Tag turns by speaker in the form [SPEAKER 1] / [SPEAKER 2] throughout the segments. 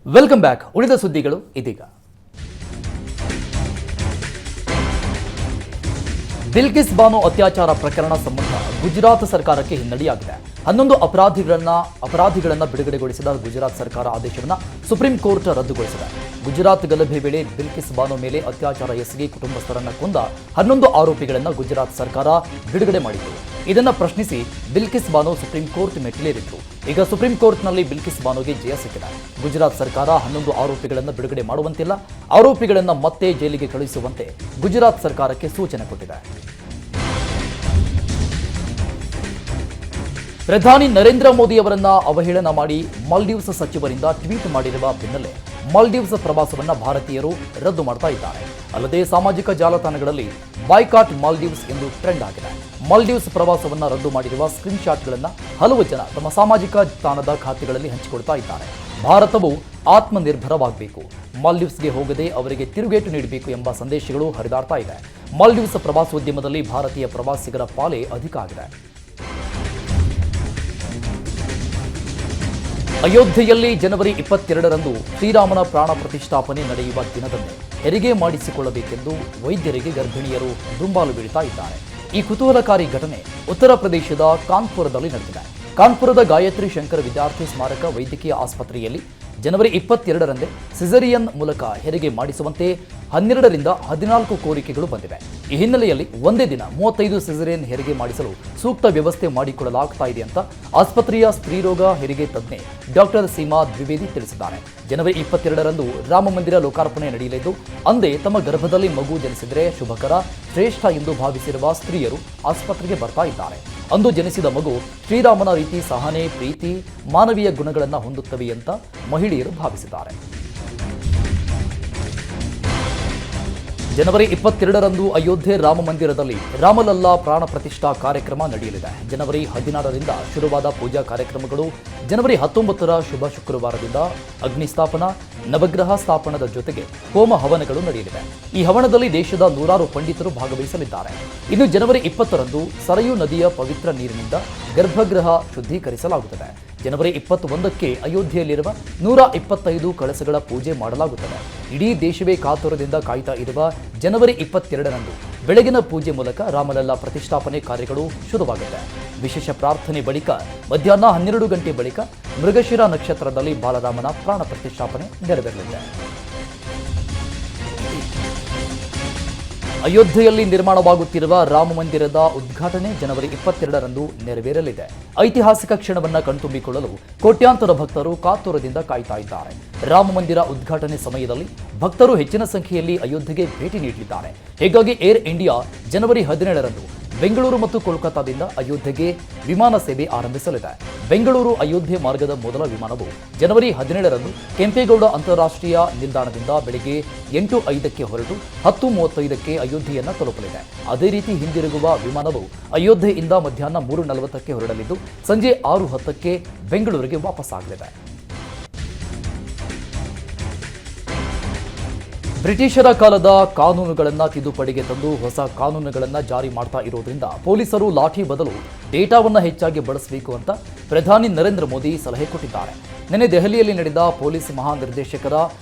[SPEAKER 1] Welcome back. ಉಳಿದ ಸುದ್ದಿಗಳು ಇದೀಗ. ಬಿಲ್ಕಿಸ್ ಬಾನೋ ಅತ್ಯಾಚಾರ ಪ್ರಕರಣ ಸಂಬಂಧ ಗುಜರಾತ್ ಸರ್ಕಾರಕ್ಕೆ ಹಿನ್ನಡೆಯಾಗಿದೆ. 11 ಅಪರಾಧಿಗಳನ್ನ ಬಿಡುಗಡೆಗೊಳಿಸಿದ ಗುಜರಾತ್ ಸರ್ಕಾರ ಆದೇಶವನ್ನು ಸುಪ್ರೀಂ ಕೋರ್ಟ್ ರದ್ದುಗೊಳಿಸಿದೆ. ಗುಜರಾತ್ ಗಲಭೆ ವೇಳೆ ಬಿಲ್ಕಿಸ್ ಬಾನೋ ಮೇಲೆ ಅತ್ಯಾಚಾರ ಎಸಗಿ ಕುಟುಂಬಸ್ಥರನ್ನ ಕೊಂದ 11 ಆರೋಪಿಗಳನ್ನು ಗುಜರಾತ್ ಸರ್ಕಾರ ಬಿಡುಗಡೆ ಮಾಡಿತು. ಇದನ್ನು ಪ್ರಶ್ನಿಸಿ ಬಿಲ್ಕಿಸ್ ಬಾನೋ ಸುಪ್ರೀಂ ಕೋರ್ಟ್ ಮೆಟ್ಟಿಲೇರಿದ್ರು. ಈಗ ಸುಪ್ರೀಂ ಕೋರ್ಟ್ನಲ್ಲಿ ಬಿಲ್ಕಿಸ್ ಬಾನೋಗೆ ಜಯ ಸಿಕ್ಕಿದೆ. ಗುಜರಾತ್ ಸರ್ಕಾರ 11 ಆರೋಪಿಗಳನ್ನು ಬಿಡುಗಡೆ ಮಾಡುವಂತಿಲ್ಲ, ಆರೋಪಿಗಳನ್ನು ಮತ್ತೆ ಜೈಲಿಗೆ ಕಳುಹಿಸುವಂತೆ ಗುಜರಾತ್ ಸರ್ಕಾರಕ್ಕೆ ಸೂಚನೆ ಕೊಟ್ಟಿದೆ. ಪ್ರಧಾನಿ ನರೇಂದ್ರ ಮೋದಿ ಅವರನ್ನ ಅವಹೇಳನ ಮಾಡಿ ಮಾಲ್ಡೀವ್ಸ್ ಸಚಿವರಿಂದ ಟ್ವೀಟ್ ಮಾಡಿರುವ ಬೆನ್ನಲ್ಲೇ ಮಾಲ್ಡೀವ್ಸ್ ಪ್ರವಾಸವನ್ನ ಭಾರತೀಯರು ರದ್ದು ಮಾಡ್ತಾ ಇದ್ದಾರೆ. ಅಲ್ಲದೆ ಸಾಮಾಜಿಕ ಜಾಲತಾಣಗಳಲ್ಲಿ ಬಾಯ್ಕಾಟ್ ಮಾಲ್ಡೀವ್ಸ್ ಎಂದು ಟ್ರೆಂಡ್ ಆಗಿದೆ. ಮಾಲ್ಡೀವ್ಸ್ ಪ್ರವಾಸವನ್ನ ರದ್ದು ಮಾಡಿರುವ ಸ್ಕ್ರೀನ್ ಶಾಟ್ಗಳನ್ನು ಹಲವು ಜನ ತಮ್ಮ ಸಾಮಾಜಿಕ ತಾಣದ ಖಾತೆಗಳಲ್ಲಿ ಹಂಚಿಕೊಳ್ತಾ ಇದ್ದಾರೆ. ಭಾರತವು ಆತ್ಮನಿರ್ಭರವಾಗಬೇಕು, ಮಾಲ್ಡೀವ್ಸ್ಗೆ ಹೋಗದೆ ಅವರಿಗೆ ತಿರುಗೇಟು ನೀಡಬೇಕು ಎಂಬ ಸಂದೇಶಗಳು ಹರಿದಾಡ್ತಾ ಇದೆ. ಮಾಲ್ಡೀವ್ಸ್ ಪ್ರವಾಸೋದ್ಯಮದಲ್ಲಿ ಭಾರತೀಯ ಪ್ರವಾಸಿಗರ ಪಾಲೇ ಅಧಿಕ ಆಗಿದೆ. ಅಯೋಧ್ಯೆಯಲ್ಲಿ ಜನವರಿ 22ರಂದು ಶ್ರೀರಾಮನ ಪ್ರಾಣ ಪ್ರತಿಷ್ಠಾಪನೆ ನಡೆಯುವ ದಿನದಂದೇ ಹೆರಿಗೆ ಮಾಡಿಸಿಕೊಳ್ಳಬೇಕೆಂದು ವೈದ್ಯರಿಗೆ ಗರ್ಭಿಣಿಯರು ದುಂಬಾಲು ಬೀಳ್ತಾ ಇದ್ದಾರೆ. ಈ ಕುತೂಹಲಕಾರಿ ಘಟನೆ ಉತ್ತರ ಪ್ರದೇಶದ ಕಾನ್ಪುರದಲ್ಲಿ ನಡೆದಿದೆ. ಕಾನ್ಪುರದ ಗಾಯತ್ರಿ ಶಂಕರ್ ವಿದ್ಯಾರ್ಥಿ ಸ್ಮಾರಕ ವೈದ್ಯಕೀಯ ಆಸ್ಪತ್ರೆಯಲ್ಲಿ ಜನವರಿ 22ರಂದೇ ಸಿಸೇರಿಯನ್ ಮೂಲಕ ಹೆರಿಗೆ ಮಾಡಿಸುವಂತೆ 12ರಿಂದ 14 ಕೋರಿಕೆಗಳು ಬಂದಿವೆ. ಈ ಹಿನ್ನೆಲೆಯಲ್ಲಿ ಒಂದೇ ದಿನ 35 ಸಿಸೇರಿಯನ್ ಹೆರಿಗೆ ಮಾಡಿಸಲು ಸೂಕ್ತ ವ್ಯವಸ್ಥೆ ಮಾಡಿಕೊಳ್ಳಲಾಗ್ತಾ ಇದೆ ಅಂತ ಆಸ್ಪತ್ರೆಯ ಸ್ತ್ರೀರೋಗ ಹೆರಿಗೆ ತಜ್ಞೆ ಡಾಕ್ಟರ್ ಸೀಮಾ ದ್ವಿವೇದಿ ತಿಳಿಸಿದ್ದಾರೆ. ಜನವರಿ 22ರಂದು ರಾಮ ಮಂದಿರ ಲೋಕಾರ್ಪಣೆ ನಡೆಯಲಿದ್ದು, ಅಂದೇ ತಮ್ಮ ಗರ್ಭದಲ್ಲಿ ಮಗು ಜನಿಸಿದರೆ ಶುಭಕರ, ಶ್ರೇಷ್ಠ ಎಂದು ಭಾವಿಸಿರುವ ಸ್ತ್ರೀಯರು ಆಸ್ಪತ್ರೆಗೆ ಬರ್ತಾ ಇದ್ದಾರೆ. ಅಂದು ಜನಿಸಿದ ಮಗು ಶ್ರೀರಾಮನ ರೀತಿ ಸಹನೆ, ಪ್ರೀತಿ, ಮಾನವೀಯ ಗುಣಗಳನ್ನು ಹೊಂದುತ್ತವೆ ಅಂತ ಮಹಿಳೆಯರು ಭಾವಿಸಿದ್ದಾರೆ. ಜನವರಿ 22ರಂದು ಅಯೋಧ್ಯೆ ರಾಮ ಮಂದಿರದಲ್ಲಿ ರಾಮಲಲ್ಲಾ ಪ್ರಾಣ ಪ್ರತಿಷ್ಠಾ ಕಾರ್ಯಕ್ರಮ ನಡೆಯಲಿದೆ. ಜನವರಿ 16ರಿಂದ ಶುರುವಾದ ಪೂಜಾ ಕಾರ್ಯಕ್ರಮಗಳು ಜನವರಿ 19ರ ಶುಭ ಶುಕ್ರವಾರದಿಂದ ಅಗ್ನಿಸ್ಥಾಪನಾ, ನವಗ್ರಹ ಸ್ಥಾಪನದ ಜೊತೆಗೆ ಹೋಮ ಹವನಗಳು ನಡೆಯಲಿವೆ. ಈ ಹವನದಲ್ಲಿ ದೇಶದ 100 ಪಂಡಿತರು ಭಾಗವಹಿಸಲಿದ್ದಾರೆ. ಇನ್ನು ಜನವರಿ 20ರಂದು ಸರಯೂ ನದಿಯ ಪವಿತ್ರ ನೀರಿನಿಂದ ಗರ್ಭಗೃಹ ಶುದ್ಧೀಕರಿಸಲಾಗುತ್ತದೆ. ಜನವರಿ 21ಕ್ಕೆ ಅಯೋಧ್ಯೆಯಲ್ಲಿರುವ 125 ಕಳಸಗಳ ಪೂಜೆ ಮಾಡಲಾಗುತ್ತದೆ. ಇಡೀ ದೇಶವೇ ಕಾತುರದಿಂದ ಕಾಯ್ತಾ ಇರುವ ಜನವರಿ 22ರಂದು ಬೆಳಗಿನ ಪೂಜೆ ಮೂಲಕ ರಾಮಲಲ್ಲಾ ಪ್ರತಿಷ್ಠಾಪನೆ ಕಾರ್ಯಗಳು ಶುರುವಾಗುತ್ತೆ. ವಿಶೇಷ ಪ್ರಾರ್ಥನೆ ಬಳಿಕ ಮಧ್ಯಾಹ್ನ 12 ಗಂಟೆ ಬಳಿಕ ಮೃಗಶಿರ ನಕ್ಷತ್ರದಲ್ಲಿ ಬಾಲರಾಮನ ಪ್ರಾಣ ಪ್ರತಿಷ್ಠಾಪನೆ ನೆರವೇರಲಿದೆ. ಅಯೋಧ್ಯೆಯಲ್ಲಿ ನಿರ್ಮಾಣವಾಗುತ್ತಿರುವ ರಾಮ ಮಂದಿರದ ಉದ್ಘಾಟನೆ ಜನವರಿ 22ರಂದು ನೆರವೇರಲಿದೆ. ಐತಿಹಾಸಿಕ ಕ್ಷಣವನ್ನು ಕಣ್ತುಂಬಿಕೊಳ್ಳಲು ಕೋಟ್ಯಾಂತರ ಭಕ್ತರು ಕಾತುರದಿಂದ ಕಾಯ್ತಾ ಇದ್ದಾರೆ. ರಾಮ ಮಂದಿರ ಉದ್ಘಾಟನೆ ಸಮಯದಲ್ಲಿ ಭಕ್ತರು ಹೆಚ್ಚಿನ ಸಂಖ್ಯೆಯಲ್ಲಿ ಅಯೋಧ್ಯೆಗೆ ಭೇಟಿ ನೀಡಲಿದ್ದಾರೆ. ಹೀಗಾಗಿ ಏರ್ ಇಂಡಿಯಾ ಜನವರಿ 17ರಂದು ಬೆಂಗಳೂರು ಮತ್ತು ಕೋಲ್ಕತ್ತಾದಿಂದ ಅಯೋಧ್ಯೆಗೆ ವಿಮಾನ ಸೇವೆ ಆರಂಭಿಸಲಿದೆ. ಬೆಂಗಳೂರು ಅಯೋಧ್ಯೆ ಮಾರ್ಗದ ಮೊದಲ ವಿಮಾನವು ಜನವರಿ 17ರಂದು ಕೆಂಪೇಗೌಡ ಅಂತಾರಾಷ್ಟ್ರೀಯ ನಿಲ್ದಾಣದಿಂದ ಬೆಳಗ್ಗೆ 8:05ಕ್ಕೆ ಹೊರಟು 10:35ಕ್ಕೆ ಅಯೋಧ್ಯೆಯನ್ನು ತಲುಪಲಿದೆ. ಅದೇ ರೀತಿ ಹಿಂದಿರುಗುವ ವಿಮಾನವು ಅಯೋಧ್ಯೆಯಿಂದ ಮಧ್ಯಾಹ್ನ 3:40ಕ್ಕೆ ಹೊರಡಲಿದ್ದು ಸಂಜೆ 6:10ಕ್ಕೆ ಬೆಂಗಳೂರಿಗೆ ವಾಪಸ್ಸಾಗಲಿದೆ. ಬ್ರಿಟಿಷರ ಕಾಲದ ಕಾನೂನುಗಳನ್ನು ತಿದ್ದುಪಡಿಗೆ ತಂದು ಹೊಸ ಕಾನೂನುಗಳನ್ನು ಜಾರಿ ಮಾಡ್ತಾ ಇರೋದ್ರಿಂದ ಪೊಲೀಸರು ಲಾಠಿ ಬದಲು ಡೇಟಾವನ್ನು ಹೆಚ್ಚಾಗಿ ಬಳಸಬೇಕು ಅಂತ ಪ್ರಧಾನಿ ನರೇಂದ್ರ ಮೋದಿ ಸಲಹೆ ಕೊಟ್ಟಿದ್ದಾರೆ. ನಿನ್ನೆ ದೆಹಲಿಯಲ್ಲಿ ನಡೆದ ಪೊಲೀಸ್ ಮಹಾನಿರ್ದೇಶಕರ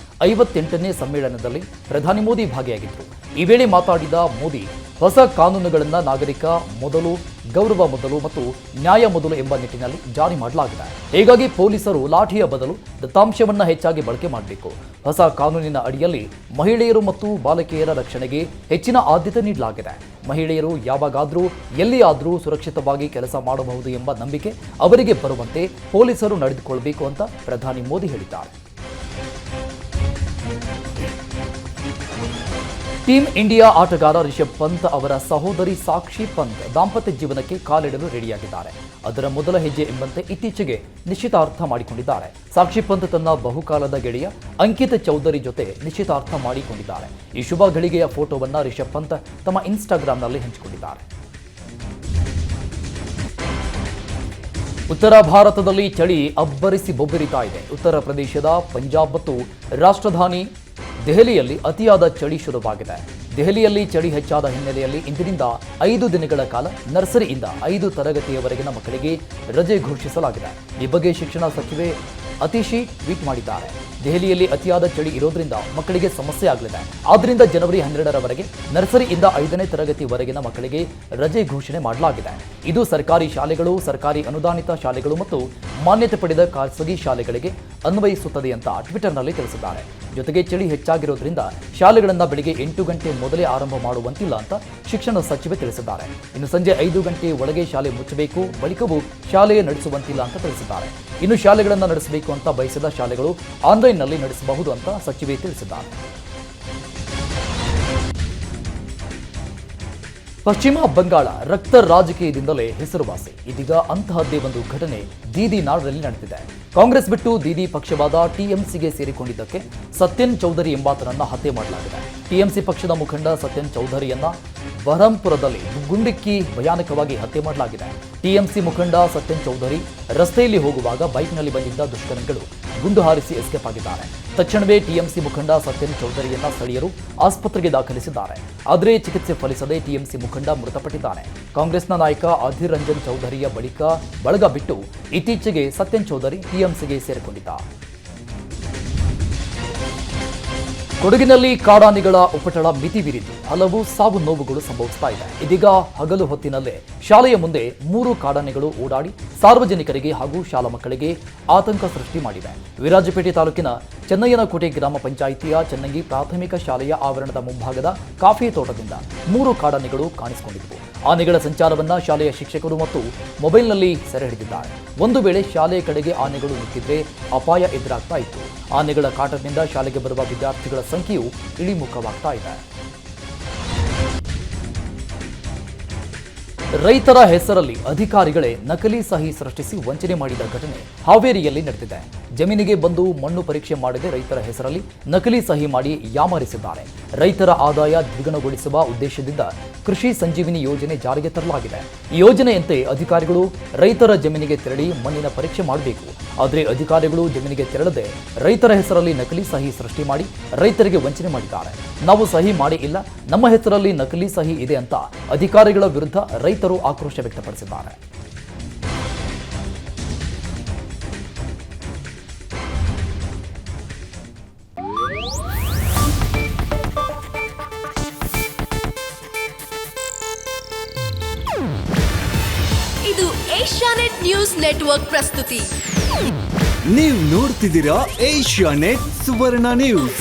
[SPEAKER 1] 58ನೇ ಸಮ್ಮೇಳನದಲ್ಲಿ ಪ್ರಧಾನಿ ಮೋದಿ ಭಾಗಿಯಾಗಿದ್ದರು. ಈ ವೇಳೆ ಮಾತಾಡಿದ ಮೋದಿ, ಹೊಸ ಕಾನೂನುಗಳನ್ನು ನಾಗರಿಕ ಮೊದಲು, ಗೌರವ ಮೊದಲು ಮತ್ತು ನ್ಯಾಯ ಮೊದಲು ಎಂಬ ನಿಟ್ಟಿನಲ್ಲಿ ಜಾರಿ ಮಾಡಲಾಗಿದೆ. ಹೀಗಾಗಿ ಪೊಲೀಸರು ಲಾಠಿಯ ಬದಲು ದತ್ತಾಂಶವನ್ನು ಹೆಚ್ಚಾಗಿ ಬಳಕೆ ಮಾಡಬೇಕು. ಹೊಸ ಕಾನೂನಿನ ಅಡಿಯಲ್ಲಿ ಮಹಿಳೆಯರು ಮತ್ತು ಬಾಲಕಿಯರ ರಕ್ಷಣೆಗೆ ಹೆಚ್ಚಿನ ಆದ್ಯತೆ ನೀಡಲಾಗಿದೆ. ಮಹಿಳೆಯರು ಯಾವಾಗಾದರೂ ಎಲ್ಲಿಯಾದರೂ ಸುರಕ್ಷಿತವಾಗಿ ಕೆಲಸ ಮಾಡಬಹುದು ಎಂಬ ನಂಬಿಕೆ ಅವರಿಗೆ ಬರುವಂತೆ ಪೊಲೀಸರು ನಡೆದುಕೊಳ್ಳಬೇಕು ಅಂತ ಪ್ರಧಾನಿ ಮೋದಿ ಹೇಳಿದ್ದಾರೆ. ಟೀಮ್ ಇಂಡಿಯಾ ಆಟಗಾರ ರಿಷಬ್ ಪಂತ್ ಅವರ ಸಹೋದರಿ ಸಾಕ್ಷಿ ಪಂತ್ ದಾಂಪತ್ಯ ಜೀವನಕ್ಕೆ ಕಾಲಿಡಲು ರೆಡಿಯಾಗಿದ್ದಾರೆ. ಅದರ ಮೊದಲ ಹೆಜ್ಜೆ ಎಂಬಂತೆ ಇತ್ತೀಚೆಗೆ ನಿಶ್ಚಿತಾರ್ಥ ಮಾಡಿಕೊಂಡಿದ್ದಾರೆ. ಸಾಕ್ಷಿ ಪಂತ್ ತನ್ನ ಬಹುಕಾಲದ ಗೆಳೆಯ ಅಂಕಿತ್ ಚೌಧರಿ ಜೊತೆ ನಿಶ್ಚಿತಾರ್ಥ ಮಾಡಿಕೊಂಡಿದ್ದಾರೆ. ಈ ಶುಭ ಘಳಿಗೆಯ ಫೋಟೋವನ್ನು ರಿಷಬ್ ಪಂತ್ ತಮ್ಮ ಇನ್ಸ್ಟಾಗ್ರಾಂನಲ್ಲಿ ಹಂಚಿಕೊಂಡಿದ್ದಾರೆ. ಉತ್ತರ ಭಾರತದಲ್ಲಿ ಚಳಿ ಅಬ್ಬರಿಸಿ ಬೊಬ್ಬರಿತಾ ಇದೆ. ಉತ್ತರ ಪ್ರದೇಶದ ಪಂಜಾಬ್ ಮತ್ತು ರಾಜಧಾನಿ ದೆಹಲಿಯಲ್ಲಿ ಅತಿಯಾದ ಚಳಿ ಶುರುವಾಗಿದೆ. ದೆಹಲಿಯಲ್ಲಿ ಚಳಿ ಹೆಚ್ಚಾದ ಹಿನ್ನೆಲೆಯಲ್ಲಿ ಇಂದಿನಿಂದ 5 ದಿನಗಳ ಕಾಲ ನರ್ಸರಿಯಿಂದ 5 ತರಗತಿಯವರೆಗಿನ ಮಕ್ಕಳಿಗೆ ರಜೆ ಘೋಷಿಸಲಾಗಿದೆ. ಈ ಬಗ್ಗೆ ಶಿಕ್ಷಣ ಸಚಿವೆ ಅತಿಶಿ ಟ್ವೀಟ್ ಮಾಡಿದ್ದಾರೆ. ದೆಹಲಿಯಲ್ಲಿ ಅತಿಯಾದ ಚಳಿ ಇರೋದ್ರಿಂದ ಮಕ್ಕಳಿಗೆ ಸಮಸ್ಯೆ ಆಗಲಿದೆ. ಆದ್ದರಿಂದ ಜನವರಿ 12ರವರೆಗೆ ನರ್ಸರಿಯಿಂದ 5ನೇ ತರಗತಿವರೆಗಿನ ಮಕ್ಕಳಿಗೆ ರಜೆ ಘೋಷಣೆ ಮಾಡಲಾಗಿದೆ. ಇದು ಸರ್ಕಾರಿ ಶಾಲೆಗಳು, ಸರ್ಕಾರಿ ಅನುದಾನಿತ ಶಾಲೆಗಳು ಮತ್ತು ಮಾನ್ಯತೆ ಪಡೆದ ಖಾಸಗಿ ಶಾಲೆಗಳಿಗೆ ಅನ್ವಯಿಸುತ್ತದೆ ಅಂತ ಟ್ವಿಟರ್ನಲ್ಲಿ ತಿಳಿಸಿದ್ದಾರೆ. ಜೊತೆಗೆ ಚಳಿ ಹೆಚ್ಚಾಗಿರೋದ್ರಿಂದ ಶಾಲೆಗಳನ್ನು ಬೆಳಿಗ್ಗೆ 8 ಗಂಟೆ ಮೊದಲೇ ಆರಂಭ ಮಾಡುವಂತಿಲ್ಲ ಅಂತ ಶಿಕ್ಷಣ ಸಚಿವೆ ತಿಳಿಸಿದ್ದಾರೆ. ಇನ್ನು ಸಂಜೆ 5 ಗಂಟೆ ಒಳಗೆ ಶಾಲೆ ಮುಚ್ಚಬೇಕು, ಬಳಿಕವೂ ಶಾಲೆ ನಡೆಸುವಂತಿಲ್ಲ ಅಂತ ತಿಳಿಸಿದ್ದಾರೆ. ಇನ್ನು ಶಾಲೆಗಳನ್ನು ನಡೆಸಬೇಕು ಅಂತ ಬಯಸಿದ ಶಾಲೆಗಳು ಆನ್ಲೈನ್ನಲ್ಲಿ ನಡೆಸಬಹುದು ಅಂತ ಸಚಿವೆ ತಿಳಿಸಿದ್ದಾರೆ. ಪಶ್ಚಿಮ ಬಂಗಾಳ ರಕ್ತ ರಾಜಕೀಯದಿಂದಲೇ ಹೆಸರುವಾಸಿ. ಇದೀಗ ಅಂತಹದ್ದೇ ಒಂದು ಘಟನೆ ದೀದಿ ನಾಡಿನಲ್ಲಿ ನಡೆದಿದೆ. ಕಾಂಗ್ರೆಸ್ ಬಿಟ್ಟು ದೀದಿ ಪಕ್ಷವಾದ ಟಿಎಂಸಿಗೆ ಸೇರಿಕೊಂಡಿದ್ದಕ್ಕೆ ಸತ್ಯನ್ ಚೌಧರಿ ಎಂಬಾತನನ್ನ ಹತ್ಯೆ ಮಾಡಲಾಗಿದೆ. ಟಿಎಂಸಿ ಪಕ್ಷದ ಮುಖಂಡ ಸತ್ಯನ್ ಚೌಧರಿಯನ್ನ ಬಹರಂಪುರದಲ್ಲಿ ಗುಂಡಿಕ್ಕಿ ಭಯಾನಕವಾಗಿ ಹತ್ಯೆ ಮಾಡಲಾಗಿದೆ. ಟಿಎಂಸಿ ಮುಖಂಡ ಸತ್ಯನ್ ಚೌಧರಿ ರಸ್ತೆಯಲ್ಲಿ ಹೋಗುವಾಗ ಬೈಕ್ನಲ್ಲಿ ಬಂದಿದ್ದ ದುಷ್ಕರ್ಮಿಗಳು ಗುಂಡು ಹಾರಿಸಿ ಎಸ್ಕೇಪ್ ಆಗಿದ್ದಾರೆ. ತಕ್ಷಣವೇ ಟಿಎಂಸಿ ಮುಖಂಡ ಸತ್ಯನ್ ಚೌಧರಿಯನ್ನ ಸ್ಥಳೀಯರು ಆಸ್ಪತ್ರೆಗೆ ದಾಖಲಿಸಿದ್ದಾರೆ. ಆದರೆ ಚಿಕಿತ್ಸೆ ಫಲಿಸದೆ ಟಿಎಂಸಿ ಮುಖಂಡ ಮೃತಪಟ್ಟಿದ್ದಾನೆ. ಕಾಂಗ್ರೆಸ್ನ ನಾಯಕ ಅಧೀರ್ ರಂಜನ್ ಚೌಧರಿಯ ಬಳಿಕ ಬಳಗ ಬಿಟ್ಟು ಇತ್ತೀಚೆಗೆ ಸತ್ಯನ್ ಚೌಧರಿ ಟಿಎಂಸಿಗೆ ಸೇರಿಕೊಂಡಿದ್ದ. ಕೊಡಗಿನಲ್ಲಿ ಕಾಡಾನೆಗಳ ಉಪಟಳ ಮಿತಿ ಮೀರಿದ್ದು ಹಲವು ಸಾವು ನೋವುಗಳು ಸಂಭವಿಸ್ತಾ ಇದೆ. ಇದೀಗ ಹಗಲು ಹೊತ್ತಿನಲ್ಲೇ ಶಾಲೆಯ ಮುಂದೆ 3 ಕಾಡಾನೆಗಳು ಓಡಾಡಿ ಸಾರ್ವಜನಿಕರಿಗೆ ಹಾಗೂ ಶಾಲಾ ಮಕ್ಕಳಿಗೆ ಆತಂಕ ಸೃಷ್ಟಿ ಮಾಡಿವೆ. ವಿರಾಜಪೇಟೆ ತಾಲೂಕಿನ ಚೆನ್ನಯ್ಯನಕೋಟೆ ಗ್ರಾಮ ಪಂಚಾಯಿತಿಯ ಚೆನ್ನಂಗಿ ಪ್ರಾಥಮಿಕ ಶಾಲೆಯ ಆವರಣದ ಮುಂಭಾಗದ ಕಾಫಿ ತೋಟದಿಂದ 3 ಕಾಡಾನೆಗಳು ಕಾಣಿಸಿಕೊಂಡಿದ್ದವು. ಆನೆಗಳ ಸಂಚಾರವನ್ನ ಶಾಲೆಯ ಶಿಕ್ಷಕರು ಮತ್ತು ಮೊಬೈಲ್ನಲ್ಲಿ ಸೆರೆ ಹಿಡಿದಿದ್ದಾರೆ. ಒಂದು ವೇಳೆ ಶಾಲೆಯ ಕಡೆಗೆ ಆನೆಗಳು ನುಗ್ಗಿದ್ರೆ ಅಪಾಯ ಎದುರಾಗ್ತಾ ಇತ್ತು. ಆನೆಗಳ ಕಾಟದಿಂದ ಶಾಲೆಗೆ ಬರುವ ವಿದ್ಯಾರ್ಥಿಗಳ ಸಂಖ್ಯೆಯು ಇಳಿಮುಖವಾಗ್ತಾ ಇದೆ. ರೈತರ ಹೆಸರಲ್ಲಿ ಅಧಿಕಾರಿಗಳೇ ನಕಲಿ ಸಹಿ ಸೃಷ್ಟಿಸಿ ವಂಚನೆ ಮಾಡಿದ ಘಟನೆ ಹಾವೇರಿಯಲ್ಲಿ ನಡೆದಿದೆ. ಜಮೀನಿಗೆ ಬಂದು ಮಣ್ಣು ಪರೀಕ್ಷೆ ಮಾಡದೆ ರೈತರ ಹೆಸರಲ್ಲಿ ನಕಲಿ ಸಹಿ ಮಾಡಿ ಯಾಮಾರಿಸಿದ್ದಾರೆ. ರೈತರ ಆದಾಯ ದ್ವಿಗುಣಗೊಳಿಸುವ ಉದ್ದೇಶದಿಂದ ಕೃಷಿ ಸಂಜೀವಿನಿ ಯೋಜನೆ ಜಾರಿಗೆ ತರಲಾಗಿದೆ. ಈ ಯೋಜನೆಯಂತೆ ಅಧಿಕಾರಿಗಳು ರೈತರ ಜಮೀನಿಗೆ ತೆರಳಿ ಮಣ್ಣಿನ ಪರೀಕ್ಷೆ ಮಾಡಬೇಕು. ಆದರೆ ಅಧಿಕಾರಿಗಳು ಜಮೀನಿಗೆ ತೆರಳದೆ ರೈತರ ಹೆಸರಲ್ಲಿ ನಕಲಿ ಸಹಿ ಸೃಷ್ಟಿ ಮಾಡಿ ರೈತರಿಗೆ ವಂಚನೆ ಮಾಡಿದ್ದಾರೆ. ನಾವು ಸಹಿ ಮಾಡಿ ಇಲ್ಲ, ನಮ್ಮ ಹೆಸರಲ್ಲಿ ನಕಲಿ ಸಹಿ ಇದೆ ಅಂತ ಅಧಿಕಾರಿಗಳ ವಿರುದ್ಧ ರೈತರು ಆಕ್ರೋಶ ವ್ಯಕ್ತಪಡಿಸಿದ್ದಾರೆ.
[SPEAKER 2] ಇದು ಏಷ್ಯಾನೆಟ್ ನ್ಯೂಸ್ ನೆಟ್ವರ್ಕ್ ಪ್ರಸ್ತುತಿ.
[SPEAKER 3] ನೀವು ನೋಡ್ತಿದ್ದೀರಾ ಏಷ್ಯಾನೆಟ್ ಸುವರ್ಣ ನ್ಯೂಸ್.